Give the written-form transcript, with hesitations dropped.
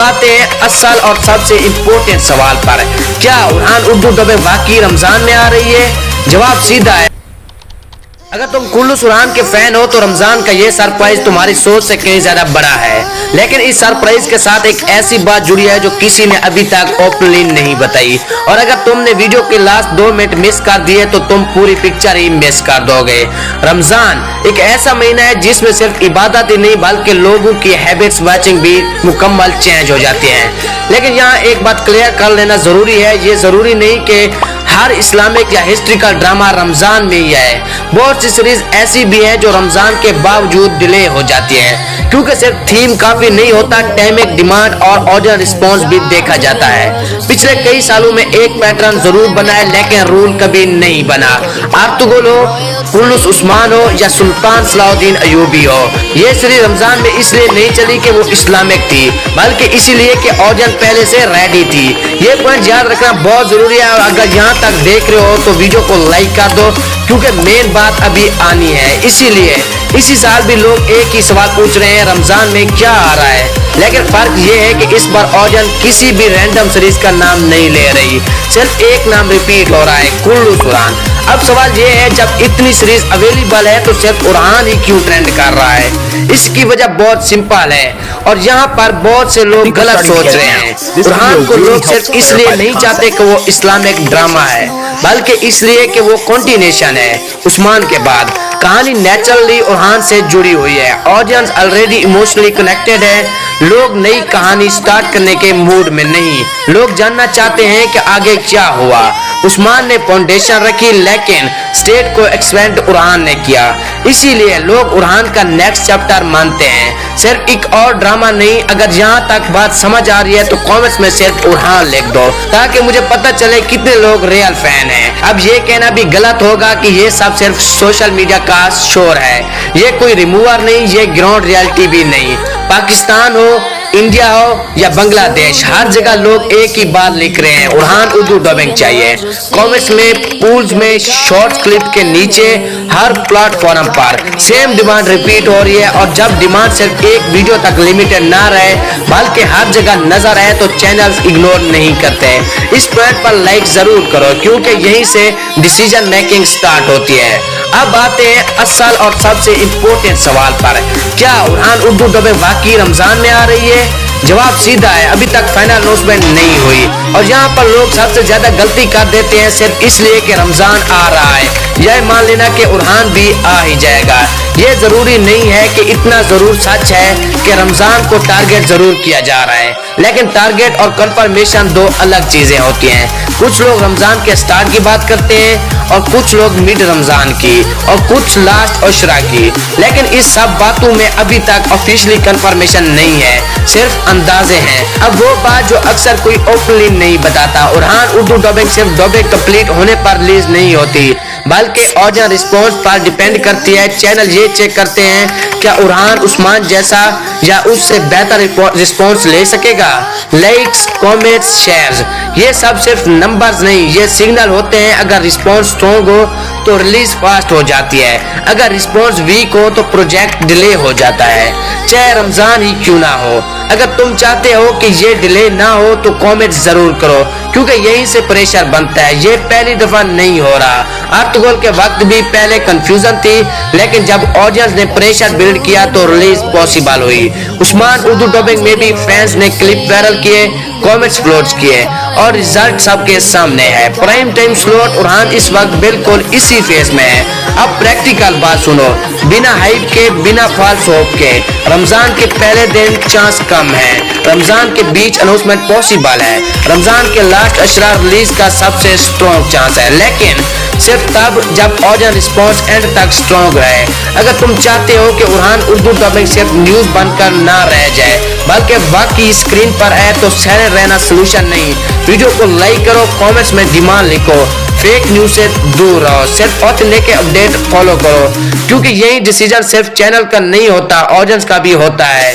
आते हैं असल और सबसे इम्पोर्टेंट सवाल पर, क्या उड़ान उर्दू डबिंग वाकई रमजान में आ रही है? जवाब सीधा है। अगर तुम कुल्लूस उड़ान के फैन हो तो रमजान का ये सरप्राइज तुम्हारी सोच से कहीं ज्यादा बड़ा है, लेकिन इस सरप्राइज के साथ एक ऐसी बात जुड़ी है जो किसी ने अभी तक ओपनली नहीं बताई, और अगर तुमने वीडियो के लास्ट 2 मिनट मिस कर दिए तो तुम पूरी पिक्चर ही मिस कर दोगे। रमजान एक ऐसा महीना है जिसमें सिर्फ इबादत ही नहीं बल्कि लोगों की हैबिट्स मैचिंग भी मुकम्मल चेंज हो जाती है। लेकिन यहाँ एक बात क्लियर कर लेना जरूरी है, ये जरूरी नहीं कि हर इस्लामिक या हिस्ट्रिकल ड्रामा रमजान में ही है। बहुत सी सीरीज ऐसी भी हैं जो रमजान के बावजूद डिले हो जाती है, क्योंकि सिर्फ थीम काफी नहीं होता, टाइमिंग, डिमांड और ऑडियंस रिस्पॉन्स भी देखा जाता है। पिछले कई सालों में एक पैटर्न जरूर बना है, लेकिन रूल कभी नहीं बना। अर्तुगरुल हो, कुल्लूस उस्मान हो या सुल्तान सलाहुद्दीन अयूबी हो, ये सीरीज रमजान में इसलिए नहीं चली कि वो इस्लामिक थी, बल्कि इसीलिए कि ऑडियंस पहले से रेडी थी। ये पॉइंट याद रखना बहुत जरूरी है, और अगर यहाँ तक देख रहे हो तो वीडियो को लाइक कर दो, क्योंकि मेन बात अभी आनी है। इसीलिए इसी साल भी लोग एक ही सवाल पूछ रहे हैं, रमजान में क्या आ रहा है, लेकिन फर्क ये है कि इस बार ऑडियंस किसी भी रैंडम सीरीज का नाम नहीं ले रही, सिर्फ एक नाम रिपीट हो रहा है, कुल्लूस उड़ान। अब सवाल ये है, जब इतनी सीरीज अवेलेबल है तो सिर्फ उड़ान ही क्यों ट्रेंड कर रहा है? इसकी वजह बहुत सिंपल है, और यहाँ पर बहुत से लोग गलत सोच रहे हैं। उड़ान को लोग सिर्फ इसलिए नहीं चाहते कि वो इस्लामिक ड्रामा है, बल्कि इसलिए कि वो कंटिन्यूएशन है। उस्मान के बाद कहानी नेचुरली उड़ान से जुड़ी हुई है, ऑडियंस ऑलरेडी इमोशनली कनेक्टेड है, लोग नई कहानी स्टार्ट करने के मूड में नहीं, लोग जानना चाहते हैं कि आगे क्या हुआ। उस्मान ने फाउंडेशन रखी, लेकिन स्टेट को एक्सपेंड उड़ान ने किया, इसीलिए लोग उड़ान का नेक्स्ट चैप्टर मानते हैं, सिर्फ एक और ड्रामा नहीं। अगर यहाँ तक बात समझ आ रही है तो कमेंट्स में सिर्फ उड़ान लिख दो, ताकि मुझे पता चले कितने लोग रियल फैन हैं। अब ये कहना भी गलत होगा कि ये सब सिर्फ सोशल मीडिया का शोर है, ये कोई रिमूवर नहीं, ये ग्राउंड रियलिटी भी नहीं। पाकिस्तान हो, इंडिया हो या बांग्लादेश, हर जगह लोग एक ही बात लिख रहे हैं, उड़ान उर्दू डबिंग चाहिए। कमेंट्स में, पूल्स में, शॉर्ट क्लिप के नीचे, हर प्लेटफॉर्म पर सेम डिमांड रिपीट हो रही है, और जब डिमांड सिर्फ एक वीडियो तक लिमिटेड ना रहे बल्कि हर जगह नजर आए तो चैनल्स इग्नोर नहीं करते। इस पॉइंट पर लाइक जरूर करो, क्योंकि यहीं से डिसीजन मेकिंग स्टार्ट होती है। अब आते हैं असल और सबसे इम्पोर्टेंट सवाल पर, क्या उड़ान उर्दू डबिंग वाकई रमजान में आ रही है? जवाब सीधा है, अभी तक फाइनल अनाउंसमेंट नहीं हुई, और यहाँ पर लोग सबसे ज्यादा गलती कर देते हैं सिर्फ इसलिए कि रमजान आ रहा है, यह मान लेना कि उड़ान भी आ ही जाएगा। ये जरूरी नहीं है कि इतना जरूर सच है कि रमजान को टारगेट जरूर किया जा रहा है, लेकिन टारगेट और कंफर्मेशन दो अलग चीजें होती हैं। कुछ लोग रमजान के स्टार्ट की बात करते हैं, और कुछ लोग मिड रमजान की, और कुछ लास्ट अशरा की, लेकिन इस सब बातों में अभी तक ऑफिशियली कंफर्मेशन नहीं है, सिर्फ अंदाजे हैं। अब वो बात जो अक्सर कोई ओपनली नहीं बताता, उड़ान उर्दू डबिंग सिर्फ डबिंग कंप्लीट होने पर रिलीज नहीं होती, बल्कि ऑडियंस रिस्पॉन्स पर डिपेंड करती है। चैनल ये चेक करते हैं क्या उड़ान उस्मान जैसा या उससे बेहतर रिस्पॉन्स ले सकेगा। लाइक्स, कमेंट्स, शेयर्स, ये सब सिर्फ नंबर्स नहीं, ये सिग्नल होते हैं। अगर रिस्पॉन्स स्ट्रॉन्ग हो तो रिलीज फास्ट हो जाती है, अगर रिस्पॉन्स वीक हो तो प्रोजेक्ट डिले हो जाता है, चाहे रमजान ही क्यों ना हो। अगर तुम चाहते हो कि ये डिले ना हो तो कमेंट जरूर करो, क्योंकि यहीं से प्रेशर बनता है। ये पहली दफा नहीं हो रहा, अर्तुगरुल के वक्त भी पहले कंफ्यूजन थी, लेकिन जब ऑडियंस ने प्रेशर बिल्ड किया तो रिलीज पॉसिबल हुई। उस्मान उर्दू डबिंग में भी फैंस ने क्लिप वायरल किए, कमेंट्स फ्लोट किए, और रिजल्ट सबके सामने है। प्राइम टाइम स्लॉट उड़ान इस वक्त बिल्कुल इसी फेज में है। अब प्रैक्टिकल बात सुनो, बिना हाइप के, बिना फॉल्स होप के, रमजान के पहले दिन चांस कम है, रमजान के बीच अनाउंसमेंट पॉसिबल है, रमजान के लास्ट अशरा रिलीज का सबसे स्ट्रॉन्ग चांस है, लेकिन सिर्फ तब जब ऑडियंस रिस्पॉन्स एंड तक स्ट्रॉन्ग रहे। अगर तुम चाहते हो कि उड़ान उर्दू डबिंग सिर्फ न्यूज बनकर ना रह जाए बल्कि वाकई स्क्रीन पर आए तो साइलेंट रहना सोल्यूशन नहीं। वीडियो को लाइक करो, कमेंट्स में डिमांड लिखो, फेक न्यूज से दूर रहो, सिर्फ ऑथेंटिक अपडेट फॉलो करो, क्योंकि यही डिसीजन सिर्फ चैनल का नहीं होता, ऑडियंस का भी होता है।